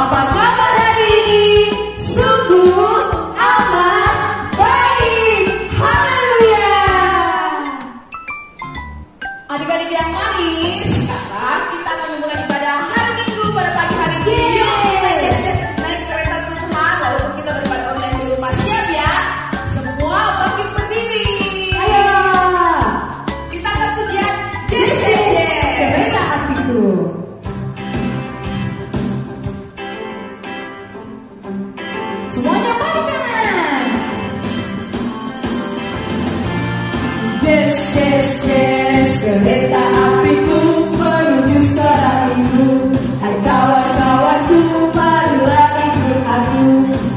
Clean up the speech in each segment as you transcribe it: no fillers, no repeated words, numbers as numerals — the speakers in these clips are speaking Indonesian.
Apa kabar hari ini? Sungguh amat baik. Haleluya. Adik-adik yang manis, sekarang kita akan memulai ibadah hari Minggu pada pagi hari ini. Yuk kita naik kereta Tuhan, walaupun kita beribadah online di rumah. Siap ya? Semua bangkit berdiri. Ayo, Kita akan pujian JCJ. kereta apiku. Semuanya balik kanan. Des, des, des, kereta apiku menuju sekolah minggu. Hai kawan-kawanku, marilah ikut aku.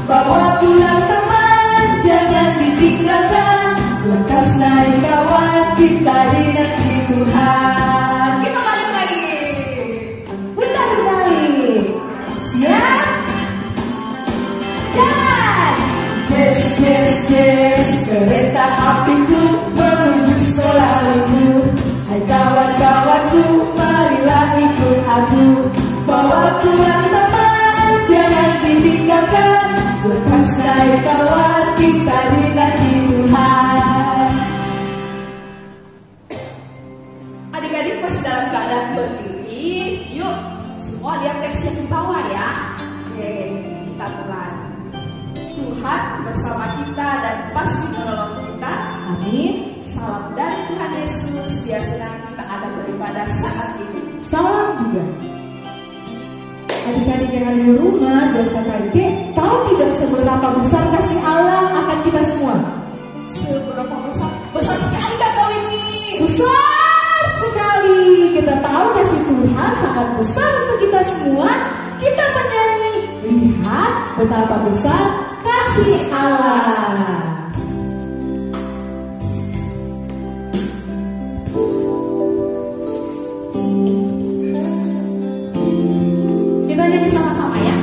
Bawa pulang teman, jangan ditinggalkan. Lekas naik kawan, kita dinanti Tuhan. Kita balik lagi. Putar balik. Siap? Dan yes, yes, yes, kereta apiku menuju sekolah minggu. Hai kawan-kawanku, marilah ikut aku. Bawa pulang teman, jangan ditinggalkan. Lekas naik kawan, kita dinanti Tuhan. Adik-adik masih dalam keadaan berdiri. Yuk, semua lihat teks yang di bawah ya. Oke, kita mulai. Tuhan bersama kita dan pasti menolong kita. Amin. Salam dari Tuhan Yesus. Biar senang kita ada beribadah saat ini. Salam juga. Adik-adik yang ada di rumah dan KKID, tahu tidak seberapa besar kasih Allah akan kita semua? Seberapa besar? Besar sekali gak tahu ini. Besar sekali. Kita tahu kasih Tuhan sangat besar untuk kita semua. Kita menyanyi, lihat betapa besar kasih Allah. Kita nyanyi sama-sama ya.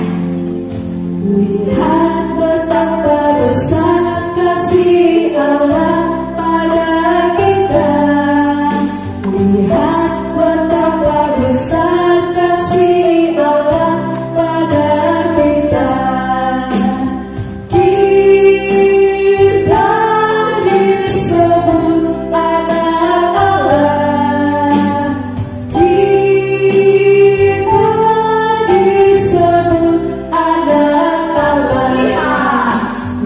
Lihat betapa besar kasih Allah pada kita. Lihat betapa besar kasih Allah pada kita. Kita disebut anak Allah. Kita disebut anak Allah.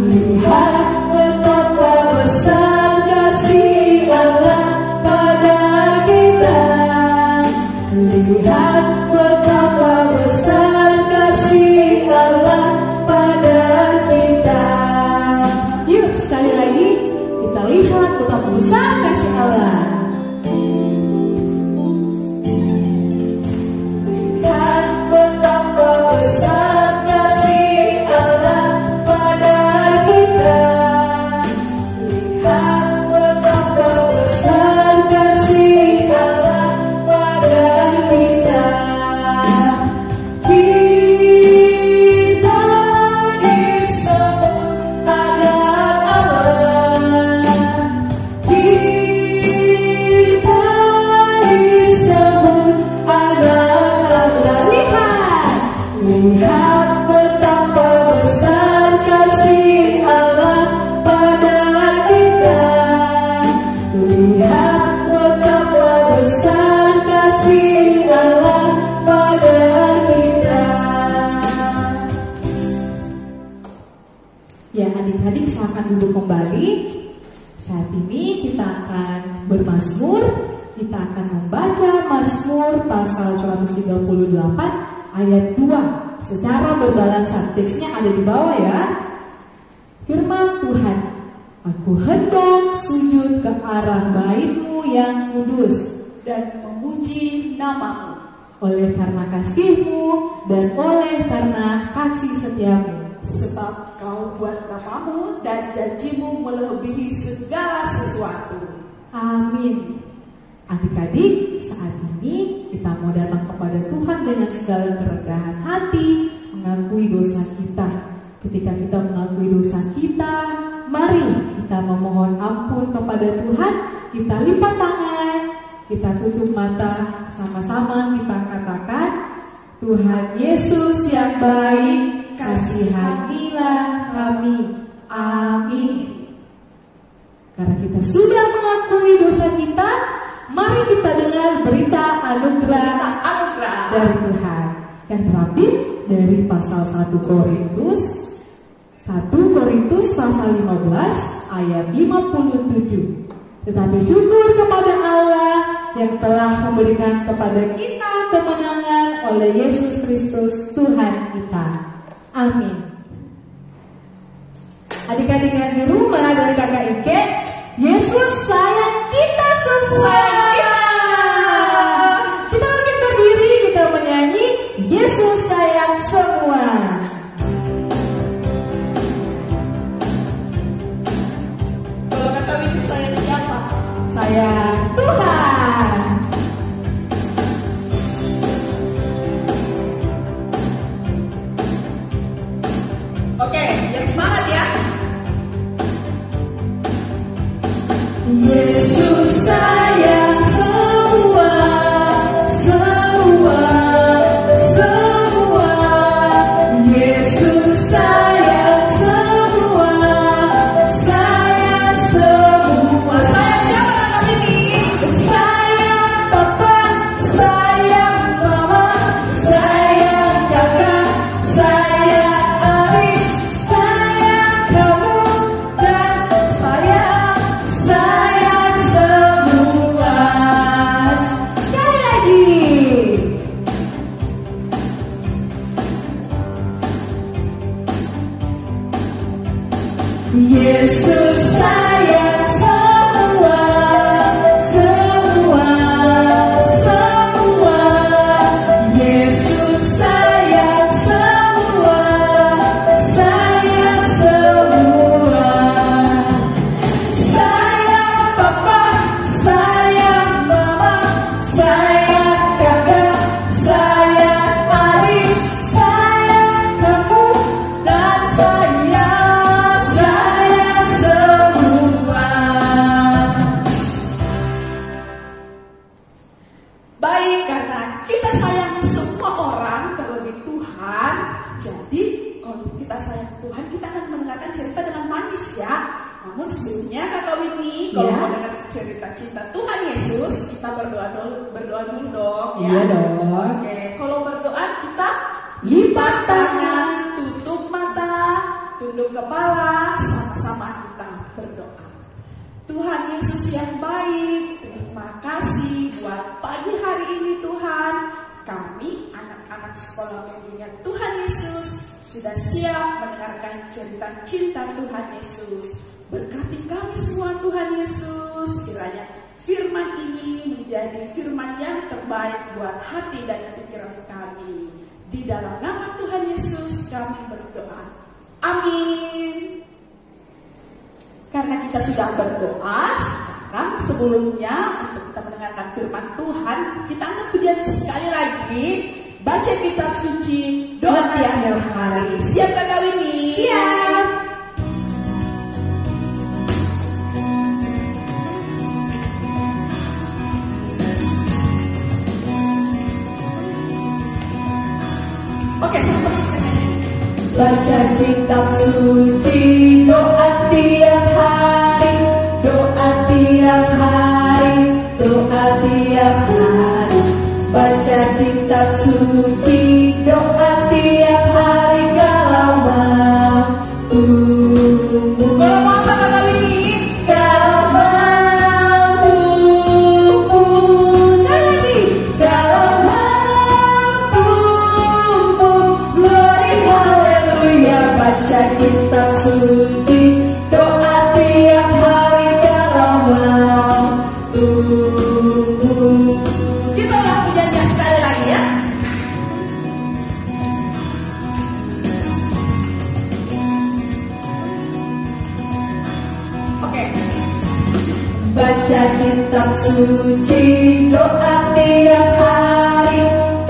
Lihat betapa besar kasih Allah pada kita. Lihat betapa besar kasih Allah pada kita. Yuk sekali lagi kita lihat betapa besar kasih Allah. Lihat betapa besar kasih Allah pada kita. Lihat betapa besar kasih Allah pada kita. Kita disebut anak Allah. Kita disebut anak Allah. Lihat betapa besar kasih Allah pada kita. Lihat betapa besar kasih Allah pada kita. Ya, adik-adik silakan duduk kembali. Saat ini kita akan bermazmur. Kita akan membaca Mazmur pasal 138 ayat 2 secara berbalansan. Teksnya ada di bawah ya. Firman Tuhan, aku hendak sujud ke arah bait-Mu yang kudus Dan memuji namamu. oleh karena kasih-Mu dan oleh karena kasih setia-Mu. Sebab kau buat namamu dan janjimu melebihi segala sesuatu. Amin. Adik-adik, saat ini kita mau datang kepada Tuhan dengan segala kerendahan hati, mengakui dosa kita. Ketika kita mengakui dosa kita, mari kita memohon ampun kepada Tuhan. Kita lipat tangan, kita tutup mata, sama-sama kita katakan, Tuhan Yesus yang baik, kasihanilah kami. Amin. Karena kita sudah mengakui dosa kita, mari kita dengar berita anugerah dari Tuhan yang terambil dari pasal 1 Korintus pasal 15 ayat 57. Tetapi syukur kepada Allah yang telah memberikan kepada kita kemenangan oleh Yesus Kristus Tuhan kita. Amin. Adik-adik yang di rumah dari kakak Ike, Yesus sayang kita semua. Kita makin berdiri, kita menyanyi Yesus sayang semua. Kalau kata Winnie sayang siapa? Sayang Tuhan. Oke, yang semangat ya. Yesus sayang semua, semua, semua. Yesus sayang semua, sayang semua. Sayang siapa kakak ini? Sayang papa, sayang mama, sayang kakak, sayang adik, sayang kamu dan sayang semua. Sekali lagi. Yesus sayang semua, semua, semua. Yesus sayang semua, sayang semua. Sayang papa, sayang mama, sayang kakak, sayang adik, sayang kamu dan sayang semua. Baik, karena kita sayang semua orang, terlebih Tuhan. Jadi, kalau kita sayang Tuhan, kita akan mendengarkan cerita dengan manis ya. Namun sebelumnya kakak Winnie, kalau Ya. mau dengar cerita cinta Tuhan Yesus, kita berdoa dulu dong ya. Iya dong. Oke, kalau berdoa kita Lipat tangan, tutup mata, tunduk kepala, sama-sama kita berdoa. Tuhan Yesus yang baik, terima kasih buat pagi hari ini Tuhan. Kami anak-anak sekolah bimbingan Tuhan Yesus sudah siap mendengarkan cerita cinta Tuhan Yesus. Berkati kami semua Tuhan Yesus, kiranya firman ini menjadi firman yang terbaik buat hati dan pikiran kami. Di dalam nama Tuhan Yesus kami berdoa. Amin. Karena kita sudah berdoa, sekarang sebelumnya untuk kita mendengarkan firman Tuhan, kita angkat pujian sekali lagi, baca kitab suci, doa tiap hari. Siap kakak Winnie? Siap. Oke. Baca kitab suci, doa tiap hari, doa tiap hari, doa tiap hari. Baca kitab suci, doa tiap hari kalau mampu. Kalau mau apa kakak Winnie? Kalau mampu, sekali lagi. Kalau mampu, glory haleluya. Baca kitab suci, doa tiap hari kalau mampu. Kita ulang pujiannya sekali lagi ya. Oke. Baca kitab suci, doa tiap hari,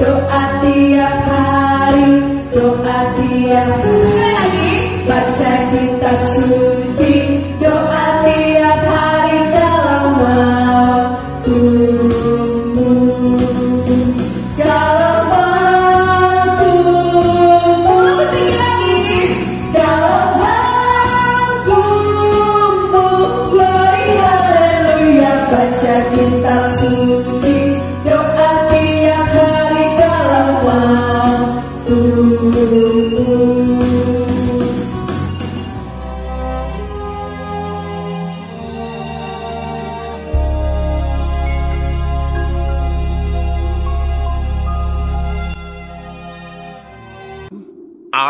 doa tiap hari, doa tiap hari. Sekali lagi. Baca kitab suci, doa tiap hari kalau mampu. Kalau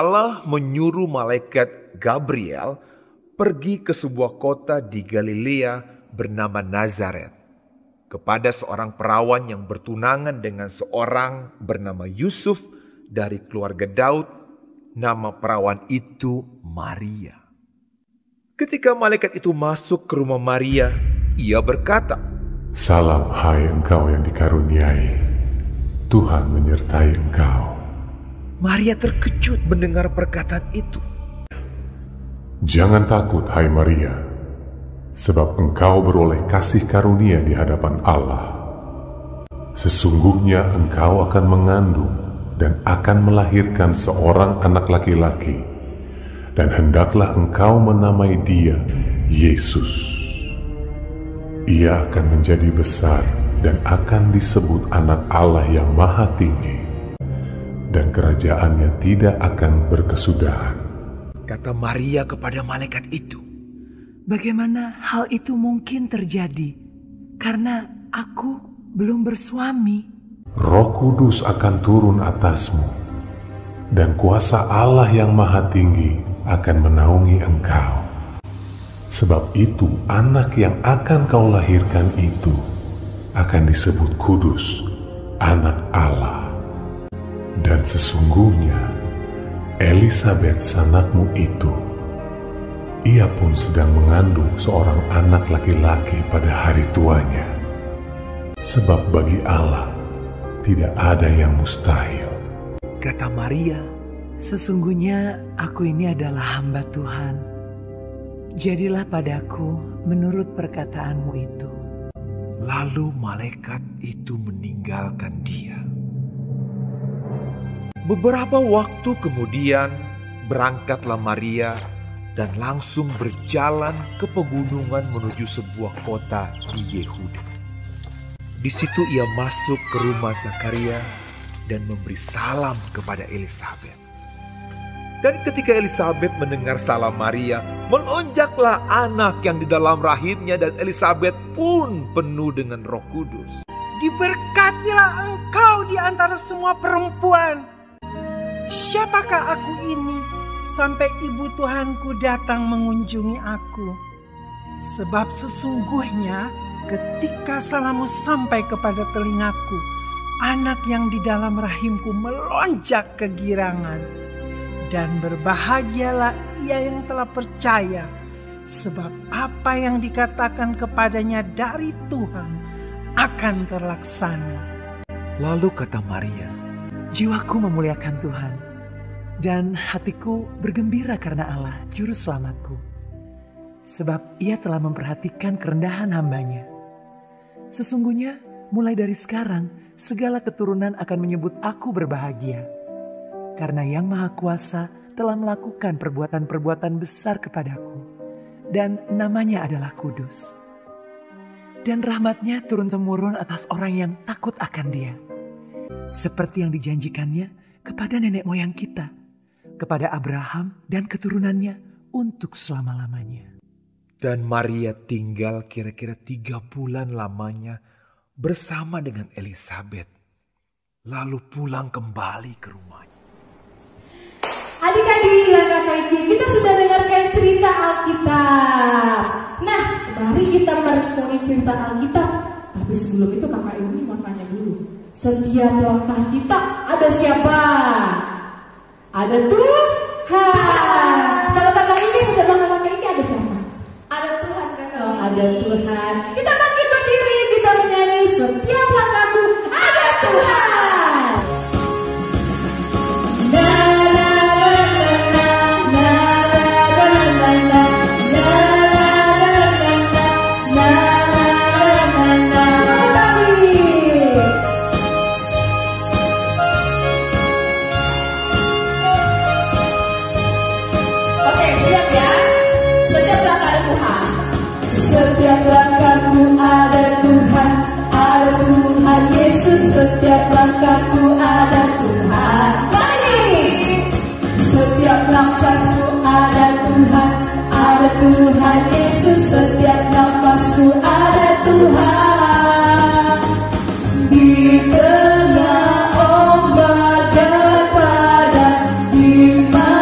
Allah menyuruh malaikat Gabriel pergi ke sebuah kota di Galilea bernama Nazaret, kepada seorang perawan yang bertunangan dengan seorang bernama Yusuf dari keluarga Daud. Nama perawan itu Maria. Ketika malaikat itu masuk ke rumah Maria, ia berkata, "Salam hai engkau yang dikaruniai, Tuhan menyertai engkau." Maria terkejut mendengar perkataan itu. "Jangan takut hai Maria, sebab engkau beroleh kasih karunia di hadapan Allah. Sesungguhnya engkau akan mengandung dan akan melahirkan seorang anak laki-laki, dan hendaklah engkau menamai dia Yesus. Ia akan menjadi besar dan akan disebut anak Allah yang Maha Tinggi, dan kerajaannya tidak akan berkesudahan." Kata Maria kepada malaikat itu, "Bagaimana hal itu mungkin terjadi? Karena aku belum bersuami." "Roh Kudus akan turun atasmu, dan kuasa Allah yang Maha Tinggi akan menaungi engkau. Sebab itu anak yang akan kau lahirkan itu akan disebut kudus, anak Allah. Dan sesungguhnya Elisabet sanakmu itu, ia pun sedang mengandung seorang anak laki-laki pada hari tuanya. Sebab bagi Allah tidak ada yang mustahil." kata Maria, "Sesungguhnya aku ini adalah hamba Tuhan. Jadilah padaku menurut perkataanmu itu." lalu malaikat itu meninggalkan dia. Beberapa waktu kemudian berangkatlah Maria dan langsung berjalan ke pegunungan menuju sebuah kota di Yehuda. Di situ ia masuk ke rumah Zakaria dan memberi salam kepada Elisabet. Dan ketika Elisabet mendengar salam Maria, melonjaklah anak yang di dalam rahimnya, dan Elisabet pun penuh dengan Roh Kudus. "Diberkatilah engkau di antara semua perempuan. Siapakah aku ini sampai ibu Tuhanku datang mengunjungi aku? Sebab sesungguhnya ketika salammu sampai kepada telingaku, anak yang di dalam rahimku melonjak kegirangan. Dan berbahagialah ia yang telah percaya, sebab apa yang dikatakan kepadanya dari Tuhan akan terlaksana." Lalu kata Maria, "Jiwaku memuliakan Tuhan, dan hatiku bergembira karena Allah, Juru Selamatku. Sebab ia telah memperhatikan kerendahan hambanya. Sesungguhnya mulai dari sekarang, segala keturunan akan menyebut aku berbahagia. Karena Yang Maha Kuasa telah melakukan perbuatan-perbuatan besar kepadaku, dan namanya adalah kudus. Dan rahmatnya turun-temurun atas orang yang takut akan Dia, seperti yang dijanjikannya kepada nenek moyang kita, kepada Abraham dan keturunannya untuk selama-lamanya." dan Maria tinggal kira-kira 3 bulan lamanya bersama dengan Elisabet, lalu pulang kembali ke rumahnya. Adik-adik, kakak ibu, kita sudah dengarkan cerita Alkitab. Nah, mari kita meresponi cerita Alkitab. Tapi sebelum itu kakak ibu mau tanya dulu. Setiap langkah kita ada siapa? Ada Tuhan. Kalau kakak ini, setiap langkah kakak ini ada siapa? Ada Tuhan, kakak. Oh, ada Tuhan. Kita bangkit berdiri, kita menyanyi setiap langkahku ada Tuhan. Setiap langkahku ada Tuhan, ada Tuhan Yesus. Setiap langkahku ada Tuhan. Mari. Setiap nafasku ada Tuhan, ada Tuhan Yesus. Setiap nafasku ada Tuhan. Di tengah ombak dan badai, di mana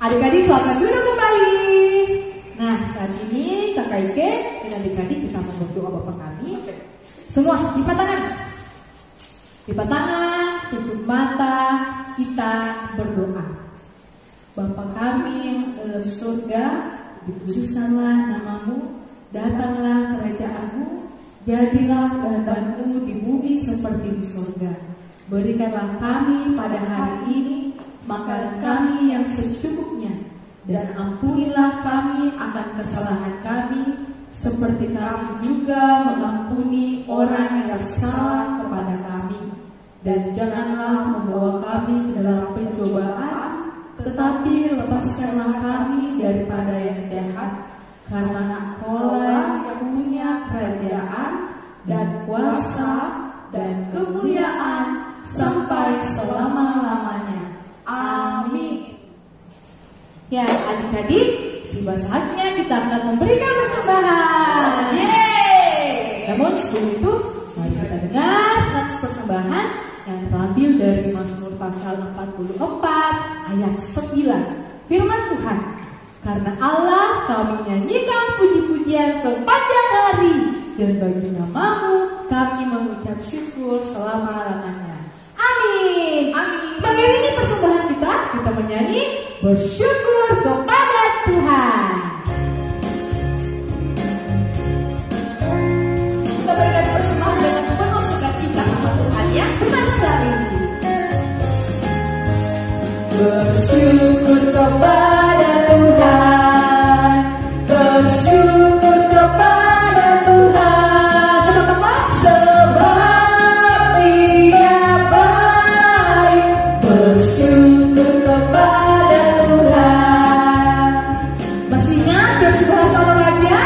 Adik-adik silakan duduk kembali. Nah, saat ini Kakak Ike dan adik-adik kita mau berdoa Bapa kami. Semua lipat tangan. Lipat tangan, tutup mata, kita berdoa. Bapa kami yang dalam surga, dikuduskanlah namamu, datanglah kerajaanmu, jadilah kehendakmu di bumi seperti di surga. Berikanlah kami pada hari ini makanan kami yang secukupnya, dan ampunilah kami akan kesalahan kami, seperti kami juga mengampuni orang yang salah kepada kami. Dan janganlah membawa kami ke dalam pencobaan, tetapi lepaskanlah kami daripada yang jahat, karena Engkaulah yang punya kerajaan dan kuasa dan kemuliaan sampai selama-lamanya. Amin. Ya, adik-adik, tiba saatnya kita akan memberikan persembahan. Yeay! Namun sebelum itu, mari kita dengar nats persembahan yang terambil dari Mazmur pasal 44 ayat 9. Firman Tuhan, karena Allah kami nyanyikan puji-pujian sepanjang hari, dan bagi namamu kami mengucap syukur selama-lamanya. Amin. Amin. Bagi ini persembahan kita menyanyi bersyukur kepada Tuhan. Kita berikan persembahan dengan penuh sukacita sama Tuhan ya. Benar sekali. Bersyukur kepada Tuhan, bersyukur kepada Tuhan, teman-teman, sebab Dia baik. Bersyukur kepada Tuhan. Masih ingat bersyukur sama raja?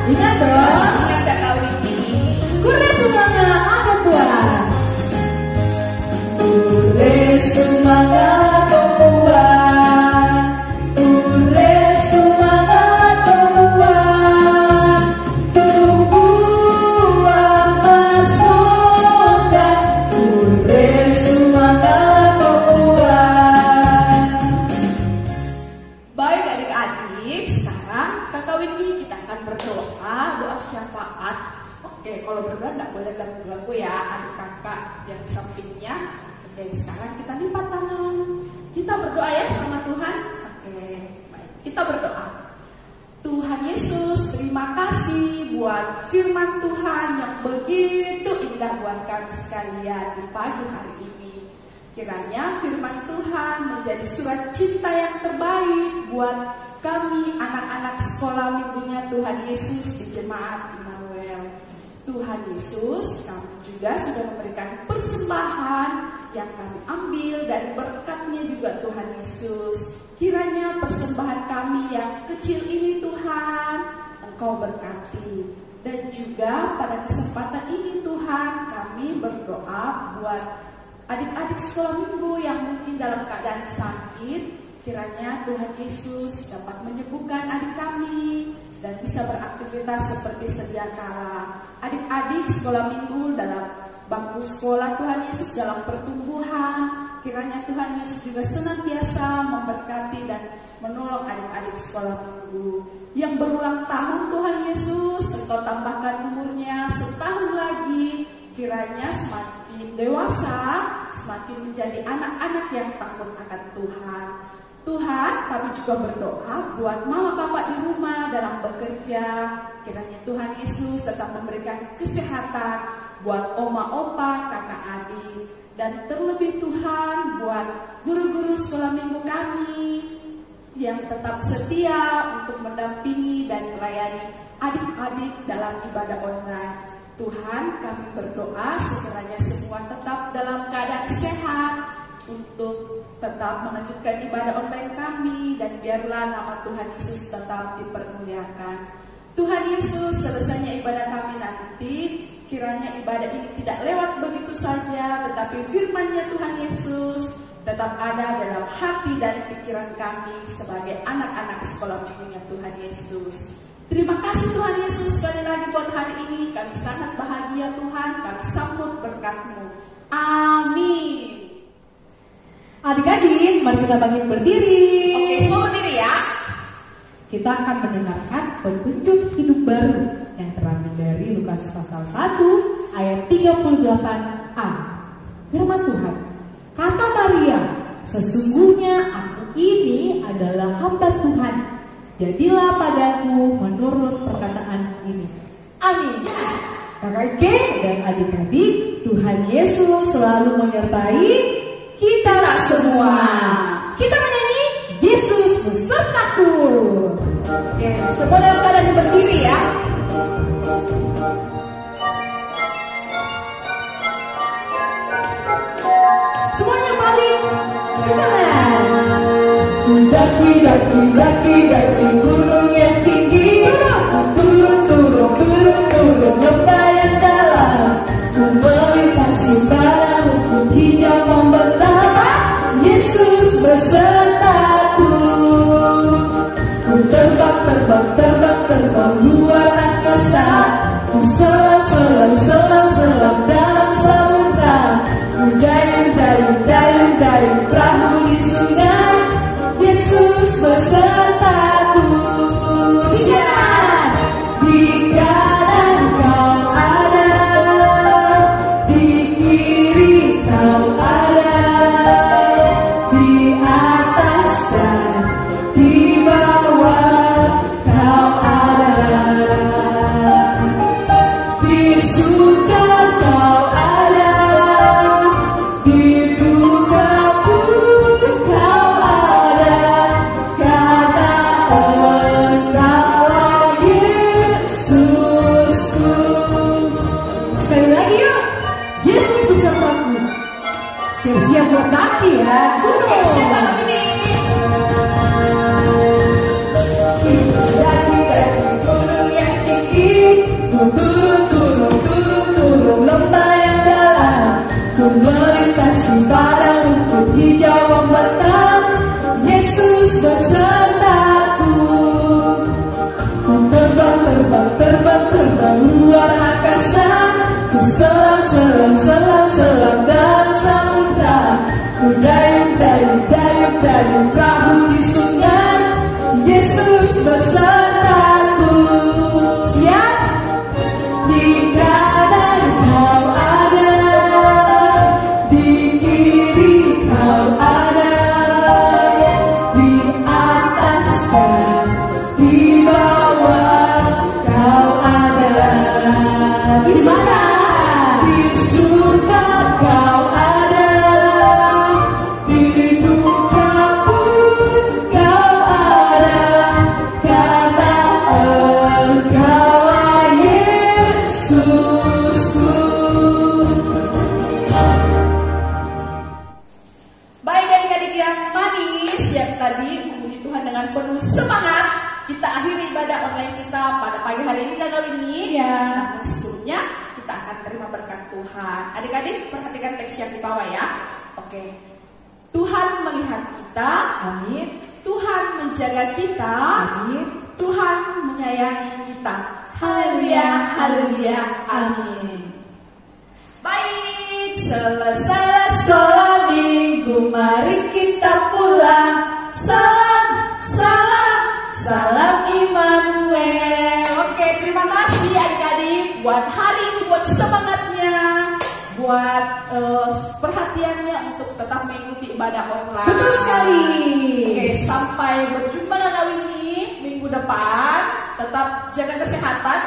Ingat dong. Kata kawin ini. Kure semangat apa kuat? Kure semangat apa kuat? Kure semangat apa kuat? Tubuh apa sodan? Kure semangat apa kuat? Baik adik-adik, sekarang Kakak Windy kita akan berdoa, doa syafaat. Oke, kalau berdoa tidak boleh ganggu-ganggu ya adik kakak yang di sampingnya. Oke, sekarang kita lipat tangan. Kita berdoa ya sama Tuhan. Oke, baik. Kita berdoa. Tuhan Yesus, terima kasih buat firman Tuhan yang begitu indah buat kami sekalian di pagi hari ini. Kiranya firman Tuhan menjadi surat cinta yang terbaik buat kami anak-anak sekolah minggunya Tuhan Yesus di Jemaat Immanuel. Tuhan Yesus, kami juga sudah memberikan persembahan yang kami ambil dan berkatnya juga Tuhan Yesus. Kiranya persembahan kami yang kecil ini Tuhan, Engkau berkati. Dan juga pada kesempatan ini Tuhan, kami berdoa buat adik-adik sekolah minggu yang mungkin dalam keadaan sakit. Kiranya Tuhan Yesus dapat menyembuhkan adik kami dan bisa beraktivitas seperti sedia kala. Adik-adik sekolah minggu dalam bangku sekolah Tuhan Yesus dalam pertumbuhan. Kiranya Tuhan Yesus juga senantiasa memberkati dan menolong adik-adik sekolah minggu. Yang berulang tahun Tuhan Yesus, Engkau tambahkan umurnya setahun lagi. Kiranya semakin dewasa, semakin menjadi anak-anak yang takut akan Tuhan. Tuhan, kami juga berdoa buat mama bapak di rumah dalam bekerja. Kiranya Tuhan Yesus tetap memberikan kesehatan buat oma opa, kakak adik. Dan terlebih Tuhan buat guru-guru sekolah minggu kami yang tetap setia untuk mendampingi dan melayani adik-adik dalam ibadah online. Tuhan, kami berdoa sekiranya semua tetap dalam keadaan sehat untuk tetap melanjutkan ibadah online kami, dan biarlah nama Tuhan Yesus tetap dipermuliakan. Tuhan Yesus, selesainya ibadah kami nanti, kiranya ibadah ini tidak lewat begitu saja, tetapi firman-Nya Tuhan Yesus tetap ada dalam hati dan pikiran kami sebagai anak-anak sekolah minggunya Tuhan Yesus. Terima kasih Tuhan Yesus sekali lagi buat hari ini. Kami sangat bahagia Tuhan, kami sambut berkat-Mu. Amin. Adik-adik, mari kita bangkit berdiri. Oke, semua berdiri Kita akan mendengarkan petunjuk hidup baru yang terambil dari Lukas pasal 1 ayat 38a. Firman Tuhan, kata Maria, sesungguhnya aku ini adalah hamba Tuhan. Jadilah padaku menurut perkataan ini. Amin. Kakak dan adik-adik, Tuhan Yesus selalu menyertai kita semua. Kita menyanyi Yesus besertaku. Oke, semua dalam keadaan berdiri ya. Semuanya balik ke kanan. Daki gunung yang tinggi, turun lembah yang dalam, melintasi padang rumput hijau membelah. Yesus besertaku. Ku terbang luar angkasa, ku selam dalam samudra, ku dayung perahu di sungai. Yesus besertaku. Di kanan kau ada, di kiri kau ada, di atas dan di bawah kau ada, di surga kau ada, di duka pun kau ada, karena Engkaulah Yesusku. Sekali lagi yuk, Yesus besertaku. Siap-siap buat kaki ya. Oke, siapa ini? Daki gunung yang tinggi, turun lembah yang dalam, ku melintasi padang rumput hijau membentang. Yesus besertaku. Ku terbang luar angkasa, ku selam dalam samudra, ku dayung perahu di sungai. Yesus besertaku. Siap? Di kanan kau ada, di kiri kau ada, di atas dan di bawah kau ada. Di mana? Di surga kau ada, di duka pun kau ada, karena Engkaulah Yesusku. Baik adik-adik yang manis, yang tadi memuji Tuhan dengan penuh semangat, kita akhiri ibadah online kita pada pagi hari ini dan kali ini. Ya. Namun sebelumnya kita akan terima berkat Tuhan. Adik-adik perhatikan teks yang di bawah ya. Oke. Tuhan melihat kita. Amin. Tuhan menjaga kita. Amin. Tuhan menyayangi kita. Haleluya, haleluya, amin. Baik, selesai sekolah minggu, mari kita pulang. Salam Immanuel. Oke, terima kasih adik-adik buat hari ini, buat semangatnya, buat perhatiannya untuk tetap mengikuti ibadah online. Betul sekali. Oke, sampai berjumpa lagi ini minggu depan. Tetap jaga kesehatan.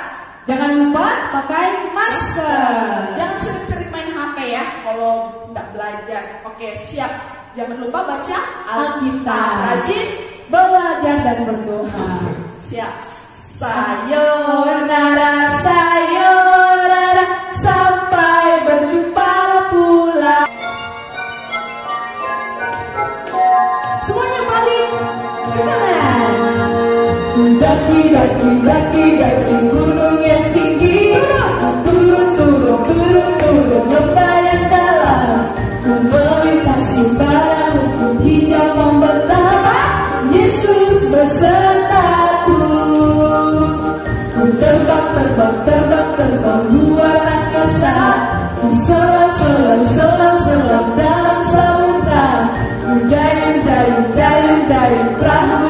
Jangan lupa pakai masker. Jangan sering-sering main HP ya kalau tidak belajar. Oke, siap. Jangan lupa baca Alkitab. Rajin Belajar dan berdoa. siap. Sayonara, sayonara, sampai berjumpa pula. Semuanya balik ke kanan. Daki gunung yang tinggi, turun lembah yang dalam, ku melintasi padang rumput hijau membelah. Yesus besertaku. Ku terbang luar angkasa, ku selam dalam samudra, ku dayung perahu